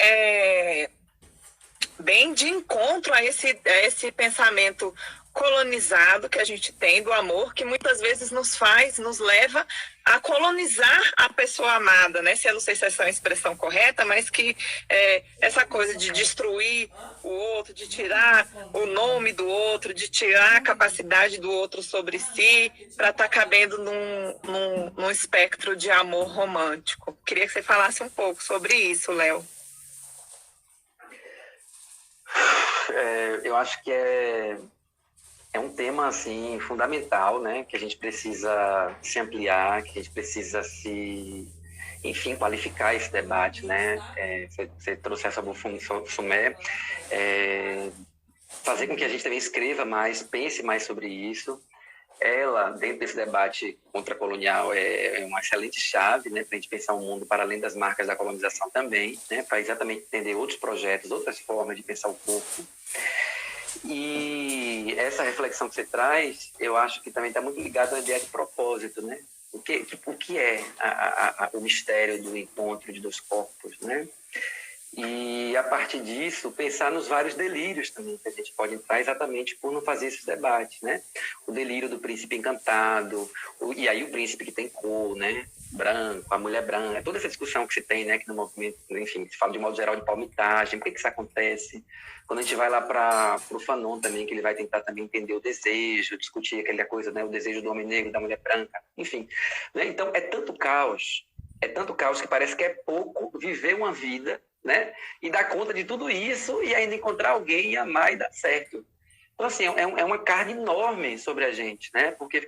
de encontro a esse pensamento colonizado que a gente tem do amor, que muitas vezes nos leva a colonizar a pessoa amada, né? Eu não sei se essa é uma expressão correta, mas que essa coisa de destruir o outro, de tirar o nome do outro, de tirar a capacidade do outro sobre si, para estar cabendo num espectro de amor romântico. Queria que você falasse um pouco sobre isso, Léo. Eu acho que é um tema assim fundamental, né? Que a gente precisa se ampliar, que a gente precisa enfim, qualificar esse debate, né? Você trouxe essa Sumé, fazer com que a gente também escreva mais, pense mais sobre isso. Ela, dentro desse debate contracolonial, é uma excelente chave, né, para a gente pensar um mundo para além das marcas da colonização também, né, para exatamente entender outros projetos, outras formas de pensar o corpo. E essa reflexão que você traz, eu acho que também está muito ligada à ideia de propósito, né? O que é o mistério do encontro de dois corpos, né? E, a partir disso, pensar nos vários delírios também, que a gente pode entrar exatamente por não fazer esses debates, né? O delírio do príncipe encantado, e aí o príncipe que tem cor, né? Branco, a mulher branca, toda essa discussão que se tem, né? Que no movimento, enfim, se fala de modo geral de palmitagem, por que isso acontece? Quando a gente vai lá para o Fanon também, que ele vai tentar também entender o desejo, discutir aquela coisa, né? O desejo do homem negro, da mulher branca, enfim. Né? Então, é tanto caos que parece que é pouco viver uma vida, né? E dar conta de tudo isso e ainda encontrar alguém e amar e dar certo. Então, assim, é uma carga enorme sobre a gente, né? Porque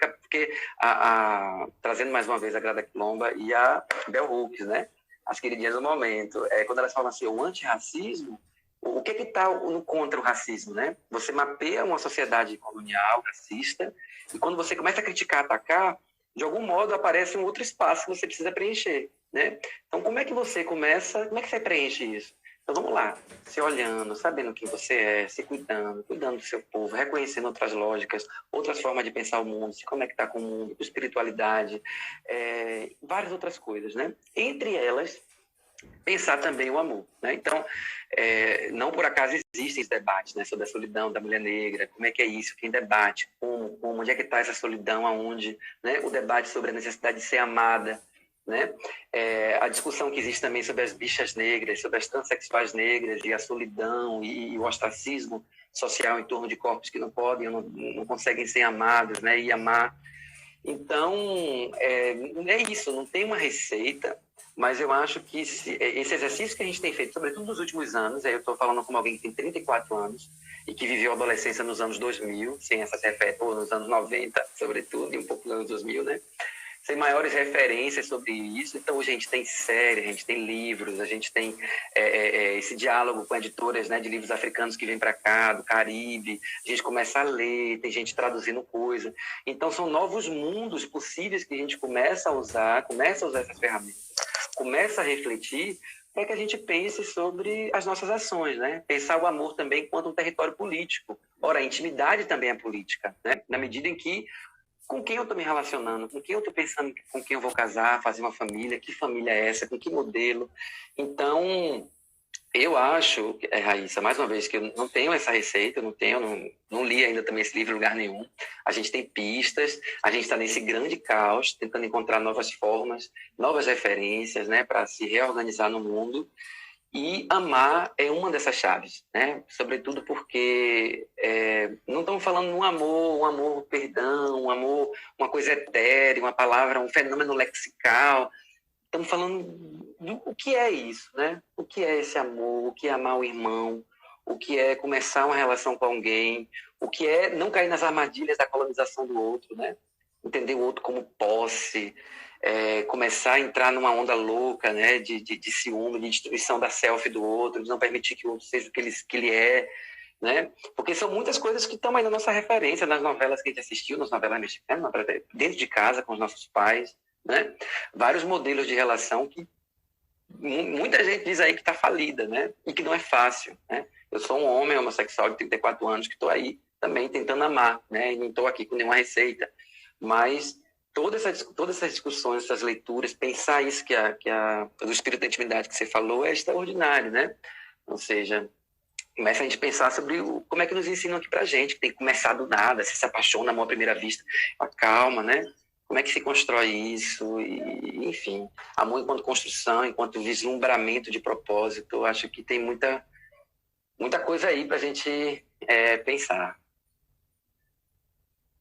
trazendo mais uma vez a Grada Quilomba e a Bell Hooks, né? As queridinhas do momento. Quando elas falam assim, o antirracismo, o que está contra o racismo, né? Você mapeia uma sociedade colonial, racista, e quando você começa a criticar, atacar, de algum modo aparece um outro espaço que você precisa preencher, né? Então, como é que você preenche isso? Então, vamos lá, se olhando, sabendo quem você é, se cuidando do seu povo, reconhecendo outras lógicas, outras formas de pensar o mundo, se conectar com o mundo, com espiritualidade, várias outras coisas, né? Entre elas, pensar também o amor, né? Então, não por acaso existem esses debates, né, sobre a solidão da mulher negra, como é que é isso, quem debate, onde é que está essa solidão, aonde, né? O debate sobre a necessidade de ser amada, né? A discussão que existe também sobre as bichas negras, sobre as transexuais negras e a solidão e o ostracismo social em torno de corpos que não podem, não conseguem ser amados, né? E amar. Então, é isso, não tem uma receita, mas eu acho que esse exercício que a gente tem feito, sobretudo nos últimos anos, aí eu estou falando como alguém que tem 34 anos e que viveu a adolescência nos anos 2000, sem essas referências, ou nos anos 90, sobretudo, e um pouco nos anos 2000, né? Sem maiores referências sobre isso. Então, a gente tem série, a gente tem livros, a gente tem esse diálogo com editoras, né, de livros africanos que vêm para cá, do Caribe. A gente começa a ler, tem gente traduzindo coisa. Então, são novos mundos possíveis que a gente começa a usar essas ferramentas, começa a refletir para que a gente pense sobre as nossas ações, né? Pensar o amor também enquanto um território político. Ora, a intimidade também é política, né? Na medida em que com quem eu estou me relacionando, com quem eu estou pensando, com quem eu vou casar, fazer uma família, que família é essa, com que modelo. Então, eu acho, Raíssa, mais uma vez, que eu não tenho essa receita, não li ainda também esse livro em lugar nenhum. A gente tem pistas, a gente está nesse grande caos, tentando encontrar novas formas, novas referências, né, para se reorganizar no mundo. E amar é uma dessas chaves, né? Sobretudo porque não estamos falando de um amor perdão, um amor, uma coisa etérea, uma palavra, um fenômeno lexical. Estamos falando do o que é isso, né? O que é esse amor, o que é amar o irmão, o que é começar uma relação com alguém, o que é não cair nas armadilhas da colonização do outro, né? Entender o outro como posse, começar a entrar numa onda louca, né, de ciúme, de destruição da selfie do outro, de não permitir que o outro seja o que ele é, né? Porque são muitas coisas que estão aí na nossa referência, nas novelas que a gente assistiu, nas novelas mexicanas, dentro de casa, com os nossos pais, né? Vários modelos de relação que muita gente diz aí que está falida, né? E que não é fácil, né? Eu sou um homem homossexual de 34 anos que estou aí também tentando amar, né? E não estou aqui com nenhuma receita, mas todas essas discussões, essas leituras, pensar isso do espírito da intimidade que você falou é extraordinário, né? Ou seja, começa a gente pensar sobre como é que nos ensinam aqui pra gente, que tem que começar do nada, se apaixona amor à primeira vista, calma, né? Como é que se constrói isso? E, enfim, amor enquanto construção, enquanto vislumbramento de propósito, eu acho que tem muita coisa aí pra gente pensar.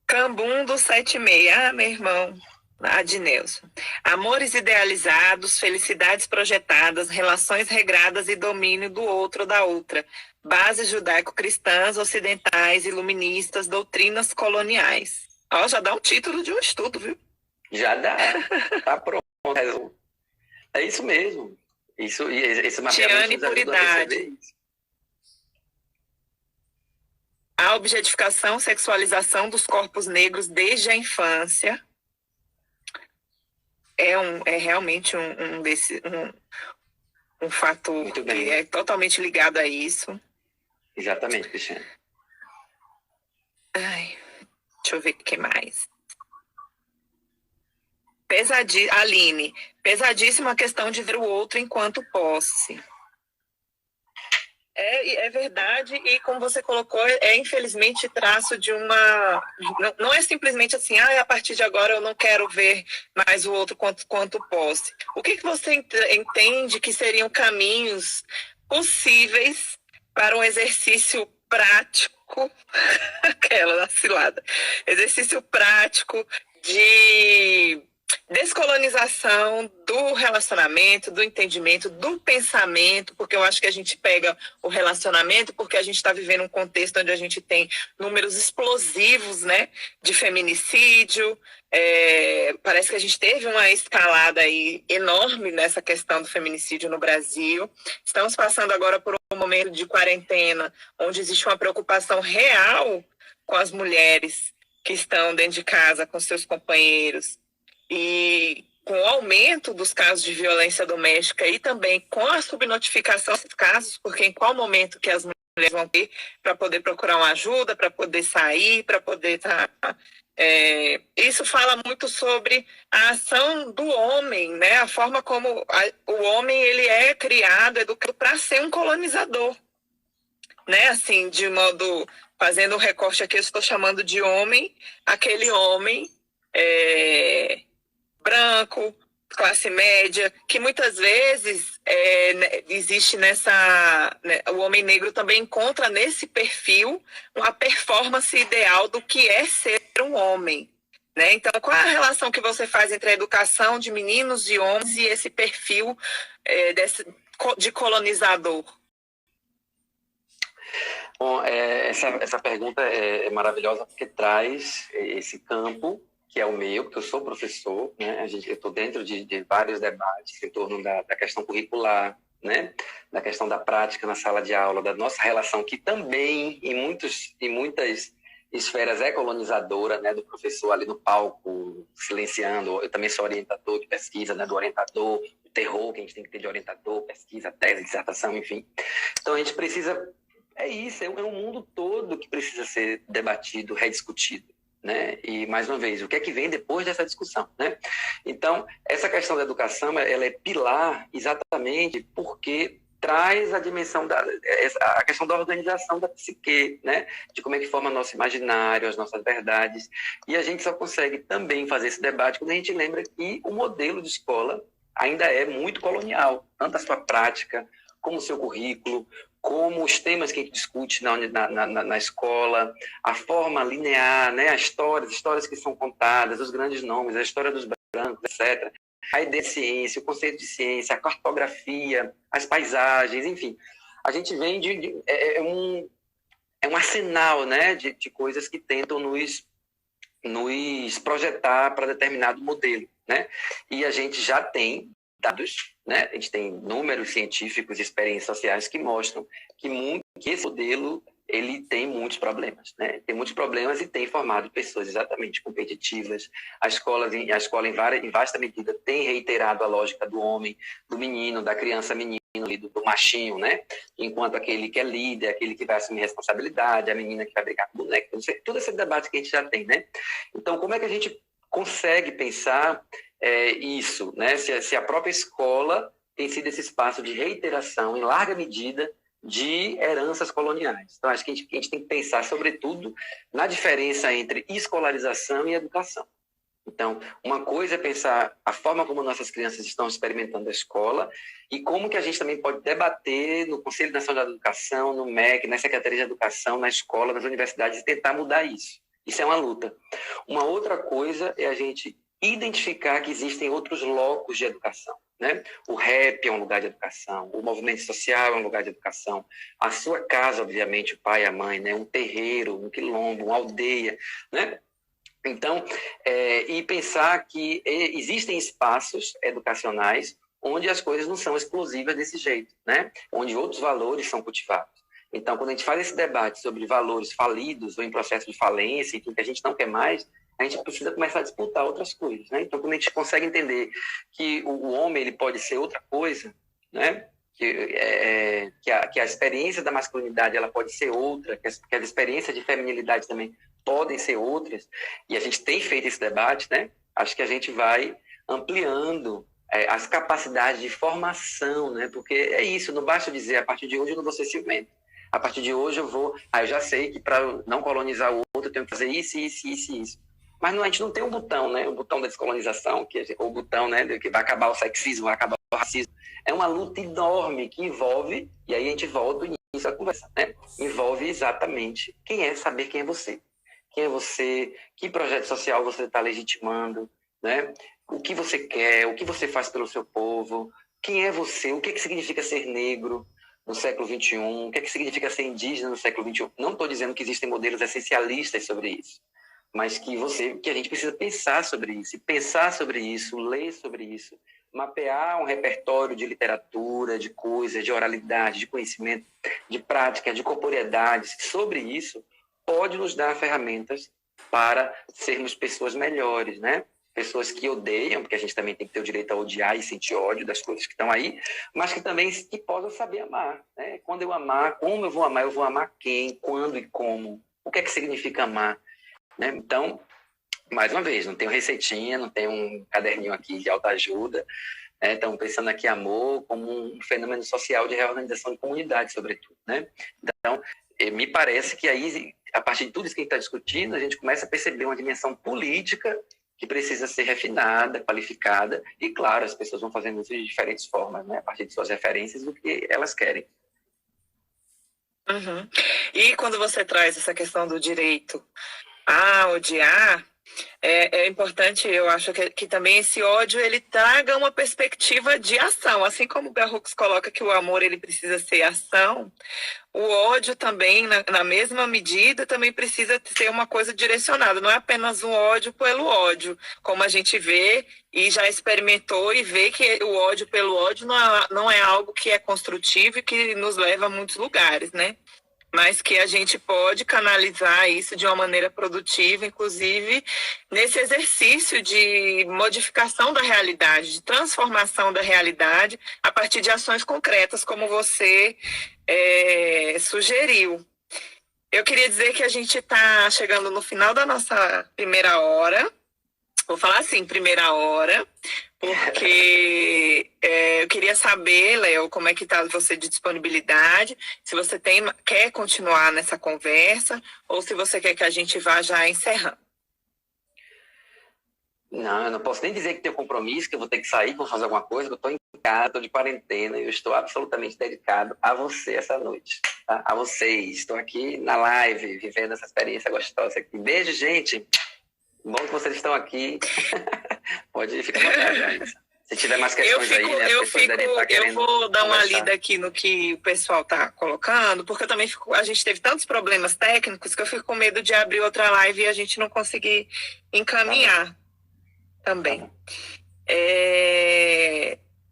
Cambum do 76. Ah, meu irmão, Adneuson. Amores idealizados, felicidades projetadas, relações regradas e domínio do outro ou da outra. Bases judaico-cristãs, ocidentais, iluministas, doutrinas coloniais. Ó, já dá um título de um estudo, viu? Já dá, tá pronto. É isso mesmo. Esse mapeamento nos ajuda a perceber isso. A objetificação, sexualização dos corpos negros desde a infância é realmente um fator que é totalmente ligado a isso. Exatamente, Cristiane. Ai, deixa eu ver o que mais. Aline, pesadíssima a questão de ver o outro enquanto posse. É verdade, e como você colocou, é infelizmente traço de uma. Não é simplesmente assim, a partir de agora eu não quero ver mais o outro quanto posse. O que você entende que seriam caminhos possíveis para um exercício prático, aquela da cilada, exercício prático de descolonização do relacionamento, do entendimento, do pensamento, porque eu acho que a gente pega o relacionamento porque a gente está vivendo um contexto onde a gente tem números explosivos, né, de feminicídio. Parece que a gente teve uma escalada aí enorme nessa questão do feminicídio no Brasil. Estamos passando agora por um momento de quarentena onde existe uma preocupação real com as mulheres que estão dentro de casa com seus companheiros. E com o aumento dos casos de violência doméstica e também com a subnotificação desses casos, porque em qual momento que as mulheres vão ter para poder procurar uma ajuda, para poder sair, para poder estar... isso fala muito sobre a ação do homem, né? A forma como o homem ele é criado, educado para ser um colonizador, né? Assim, de modo... Fazendo um recorte aqui, eu estou chamando de homem, aquele homem... branco, classe média, que muitas vezes existe nessa... Né, o homem negro também encontra nesse perfil uma performance ideal do que é ser um homem. Né? Então, qual é a relação que você faz entre a educação de meninos e homens e esse perfil de colonizador? Bom, essa pergunta é maravilhosa porque traz esse campo que é o meu, porque eu sou professor, né? Eu estou dentro de vários debates em torno da questão curricular, né? Da questão da prática na sala de aula, da nossa relação, que também, em muitas esferas, é colonizadora, né? Do professor ali no palco, silenciando. Eu também sou orientador de pesquisa, né? Do orientador, o terror que a gente tem que ter de orientador, pesquisa, tese, dissertação, enfim. Então, a gente precisa... É isso, é um mundo todo que precisa ser debatido, rediscutido. Né? E, mais uma vez, o que é que vem depois dessa discussão? Né? Então, essa questão da educação ela é pilar exatamente porque traz a dimensão a questão da organização da psique, né? De como é que forma nosso imaginário, as nossas verdades. E a gente só consegue também fazer esse debate quando a gente lembra que o modelo de escola ainda é muito colonial, tanto a sua prática, como o seu currículo, como os temas que a gente discute na escola, a forma linear, né, as histórias que são contadas, os grandes nomes, a história dos brancos, etc. A ideia de ciência, o conceito de ciência, a cartografia, as paisagens, enfim. A gente vem é um arsenal, né, de coisas que tentam nos projetar para determinado modelo. Né? E a gente já tem dados, né? A gente tem números científicos e experiências sociais que mostram que esse modelo ele tem muitos problemas, né? Tem muitos problemas e tem formado pessoas exatamente competitivas. A escola em vasta medida tem reiterado a lógica do homem, do menino, da criança menino, do machinho, né? Enquanto aquele que é líder, aquele que vai assumir responsabilidade, a menina que vai brincar com boneco, todo esse debate que a gente já tem, né? Então, como é que a gente consegue pensar isso, né? Se a própria escola tem sido esse espaço de reiteração, em larga medida, de heranças coloniais. Então, acho que a gente tem que pensar, sobretudo, na diferença entre escolarização e educação. Então, uma coisa é pensar a forma como nossas crianças estão experimentando a escola e como que a gente também pode debater no Conselho Nacional da Educação, no MEC, na Secretaria de Educação, na escola, nas universidades, e tentar mudar isso. Isso é uma luta. Uma outra coisa é a gente identificar que existem outros locos de educação. Né? O rap é um lugar de educação, o movimento social é um lugar de educação, a sua casa, obviamente, o pai e a mãe, né? Um terreiro, um quilombo, uma aldeia. Né? Então, e pensar que existem espaços educacionais onde as coisas não são explosivas desse jeito, né? Onde outros valores são cultivados. Então, quando a gente faz esse debate sobre valores falidos ou em processo de falência, e que a gente não quer mais, a gente precisa começar a disputar outras coisas, né? Então, quando a gente consegue entender que o homem ele pode ser outra coisa, né? Que a experiência da masculinidade ela pode ser outra, que as experiências de feminilidade também podem ser outras, e a gente tem feito esse debate, né? Acho que a gente vai ampliando as capacidades de formação, né? Porque é isso, não basta dizer, a partir de hoje eu não vou ser ciumento. A partir de hoje eu já sei que para não colonizar o outro eu tenho que fazer isso, isso, isso, isso. Mas não, a gente não tem um botão, né? O botão da descolonização, o botão, né, que vai acabar o sexismo, vai acabar o racismo. É uma luta enorme que envolve, e aí a gente volta no início da conversa, né? Envolve exatamente saber quem é você. Quem é você, que projeto social você está legitimando, né? O que você quer, o que você faz pelo seu povo, quem é você, o que significa ser negro no século XXI, o que significa ser indígena no século XXI. Não estou dizendo que existem modelos essencialistas sobre isso, mas que a gente precisa pensar sobre isso, ler sobre isso, mapear um repertório de literatura, de coisas, de oralidade, de conhecimento, de prática, de corporeidades sobre isso, pode nos dar ferramentas para sermos pessoas melhores, né? Pessoas que odeiam, porque a gente também tem que ter o direito a odiar e sentir ódio das coisas que estão aí, mas que também que possam saber amar, né? Quando eu amar, como eu vou amar quem, quando e como, o que é que significa amar, né? Então, mais uma vez, não tenho receitinha, não tenho um caderninho aqui de autoajuda, né? Estamos pensando aqui amor como um fenômeno social de reorganização de comunidade, sobretudo, né? Então, me parece que aí, a partir de tudo isso que a gente está discutindo, a gente começa a perceber uma dimensão política que precisa ser refinada, qualificada, e claro, as pessoas vão fazendo isso de diferentes formas, né? A partir de suas referências, do que elas querem. Uhum. E quando você traz essa questão do direito a odiar, é importante, eu acho, que também esse ódio ele traga uma perspectiva de ação. Assim como o Bell Hooks coloca que o amor ele precisa ser ação, o ódio também, na mesma medida, também precisa ser uma coisa direcionada. Não é apenas um ódio pelo ódio, como a gente vê e já experimentou e vê que o ódio pelo ódio não é algo que é construtivo e que nos leva a muitos lugares, né? Mas que a gente pode canalizar isso de uma maneira produtiva, inclusive nesse exercício de modificação da realidade, de transformação da realidade a partir de ações concretas, como você sugeriu. Eu queria dizer que a gente está chegando no final da nossa primeira hora. Vou falar assim, primeira hora, porque eu queria saber, Léo, como é que está você de disponibilidade, se você quer continuar nessa conversa ou se você quer que a gente vá já encerrando. Não, eu não posso nem dizer que tenho compromisso, que eu vou ter que sair, que vou fazer alguma coisa, que eu estou em casa, estou de quarentena e eu estou absolutamente dedicado a você essa noite, tá? A vocês. Estou aqui na live, vivendo essa experiência gostosa aqui. Beijo, gente! Bom que vocês estão aqui. Pode ficar à vontade, ainda. Se tiver mais questões aí, né? Eu vou dar uma lida aqui no que o pessoal está colocando, porque eu também a gente teve tantos problemas técnicos que eu fico com medo de abrir outra live e a gente não conseguir encaminhar também.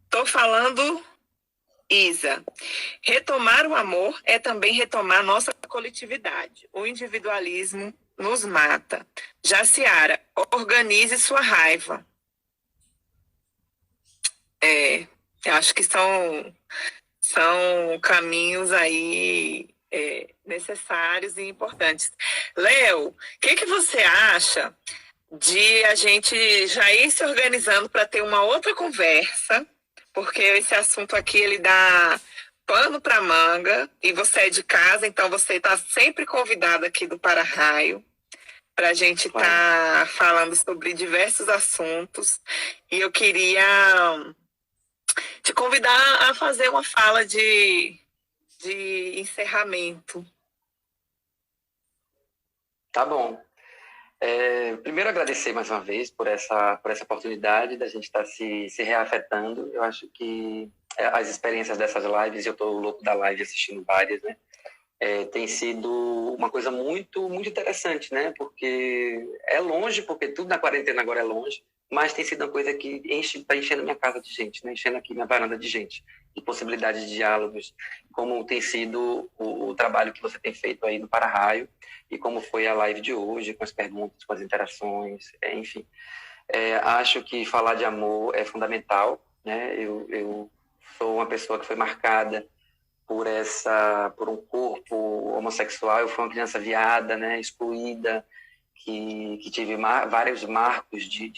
Tô falando, Isa. Retomar o amor é também retomar nossa coletividade. O individualismo nos mata. Jaciara, organize sua raiva. Eu acho que são caminhos aí necessários e importantes. Léo, o que você acha de a gente já ir se organizando para ter uma outra conversa? Porque esse assunto aqui, ele dá pano para manga, e você é de casa, então você está sempre convidado aqui do Para-Raio para a gente estar falando sobre diversos assuntos. E eu queria te convidar a fazer uma fala de encerramento. Tá bom. Primeiro, agradecer mais uma vez por essa oportunidade da gente estar se reafetando. Eu acho que as experiências dessas lives, eu estou louco da live assistindo várias, né? Tem sido uma coisa muito, muito interessante, né? Porque é longe, porque tudo na quarentena agora é longe, mas tem sido uma coisa que está enchendo minha casa de gente, né? Enchendo aqui minha varanda de gente, de possibilidades de diálogos, como tem sido o trabalho que você tem feito aí no Para-Raio e como foi a live de hoje, com as perguntas, com as interações, enfim. Acho que falar de amor é fundamental, né? Eu sou uma pessoa que foi marcada por um corpo homossexual. Eu fui uma criança viada, né, excluída, que tive vários marcos de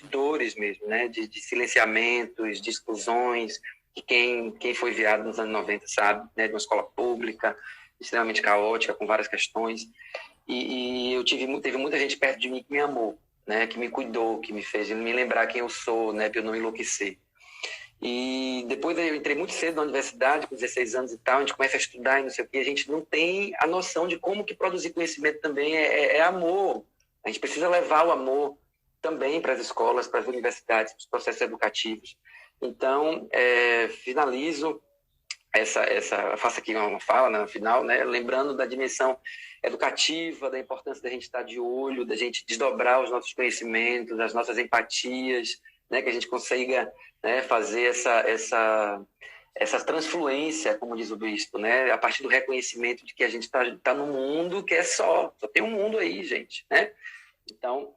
dores mesmo, né? De silenciamentos, de exclusões, que quem foi viado nos anos 90 sabe, né? De uma escola pública, extremamente caótica, com várias questões. E eu teve muita gente perto de mim que me amou, né? Que me cuidou, que me fez me lembrar quem eu sou, né? Para eu não enlouquecer. E depois eu entrei muito cedo na universidade, com 16 anos e tal, a gente começa a estudar e não sei o quê, a gente não tem a noção de como que produzir conhecimento também é amor. A gente precisa levar o amor também para as escolas, para as universidades, para os processos educativos. Então, finalizo faço aqui uma fala, né, no final, né, lembrando da dimensão educativa, da importância da gente estar de olho, da gente desdobrar os nossos conhecimentos, as nossas empatias, né, que a gente consiga, né, fazer essa transfluência, como diz o bispo, né, a partir do reconhecimento de que a gente está num mundo que só tem um mundo aí, gente, né? Então,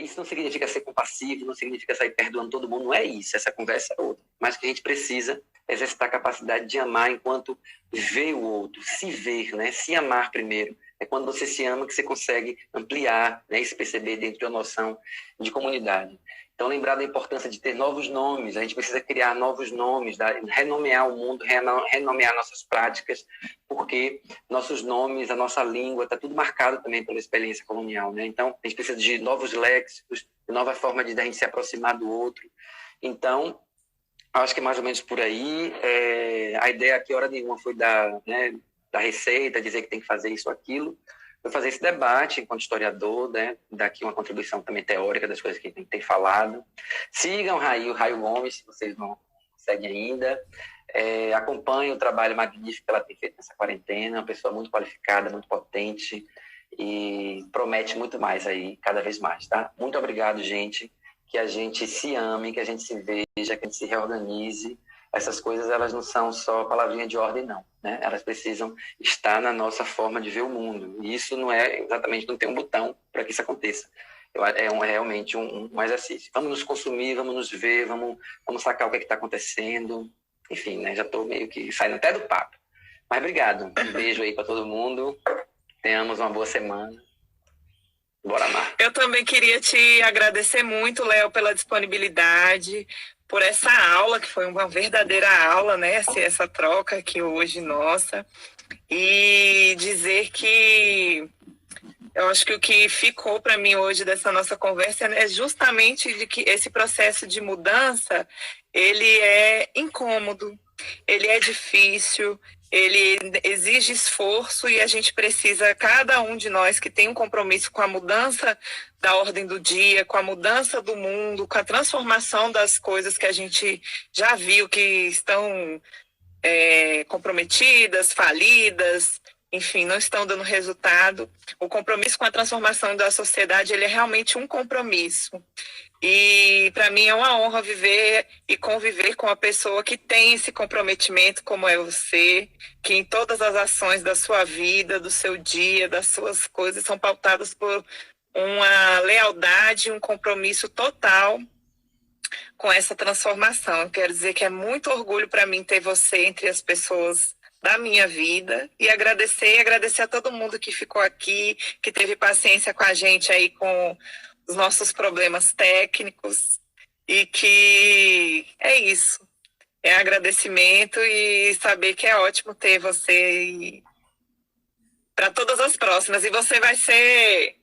isso não significa ser compassivo, não significa sair perdoando todo mundo, não é isso, essa conversa é outra, mas que a gente precisa exercitar a capacidade de amar enquanto vê o outro, se ver, né, se amar primeiro. É quando você se ama que você consegue ampliar, né, e se perceber dentro de uma noção de comunidade. Então, lembrar da importância de ter novos nomes, a gente precisa criar novos nomes, renomear o mundo, renomear nossas práticas, porque nossos nomes, a nossa língua, está tudo marcado também pela experiência colonial, né? Então, a gente precisa de novos léxicos, de nova forma de a gente se aproximar do outro. Então, acho que é mais ou menos por aí. A ideia aqui, hora nenhuma, foi da receita, dizer que tem que fazer isso ou aquilo. Foi fazer esse debate enquanto historiador, né? Daqui uma contribuição também teórica das coisas que a gente tem falado. Sigam o Raio Gomes, se vocês não seguem ainda. Acompanhem o trabalho magnífico que ela tem feito nessa quarentena, uma pessoa muito qualificada, muito potente e promete muito mais aí, cada vez mais, tá? Muito obrigado, gente. Que a gente se ame, que a gente se veja, que a gente se reorganize. Essas coisas, elas não são só palavrinha de ordem, não, né? Elas precisam estar na nossa forma de ver o mundo. E isso não é exatamente, não tem um botão para que isso aconteça. Realmente um exercício. Vamos nos consumir, vamos nos ver, vamos sacar o que está acontecendo. Enfim, né? Já estou meio que saindo até do papo. Mas obrigado. Um beijo aí para todo mundo. Tenhamos uma boa semana. Bora lá. Eu também queria te agradecer muito, Léo, pela disponibilidade, por essa aula, que foi uma verdadeira aula, né? Essa troca aqui hoje nossa. E dizer que eu acho que o que ficou para mim hoje dessa nossa conversa é justamente de que esse processo de mudança, ele é incômodo, ele é difícil, ele exige esforço e a gente precisa, cada um de nós que tem um compromisso com a mudança da ordem do dia, com a mudança do mundo, com a transformação das coisas que a gente já viu que estão comprometidas, falidas, enfim, não estão dando resultado. O compromisso com a transformação da sociedade, ele é realmente um compromisso. E para mim é uma honra viver e conviver com uma pessoa que tem esse comprometimento, como é você, que em todas as ações da sua vida, do seu dia, das suas coisas, são pautadas por uma lealdade, um compromisso total com essa transformação. Eu quero dizer que é muito orgulho para mim ter você entre as pessoas da minha vida e agradecer a todo mundo que ficou aqui, que teve paciência com a gente aí com os nossos problemas técnicos e que é isso. É agradecimento e saber que é ótimo ter você para todas as próximas. E você vai ser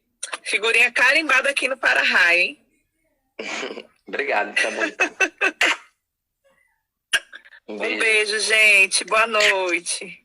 figurinha carimbada aqui no Para-Raio, hein? Obrigado, tá bom. Um beijo, gente. Boa noite.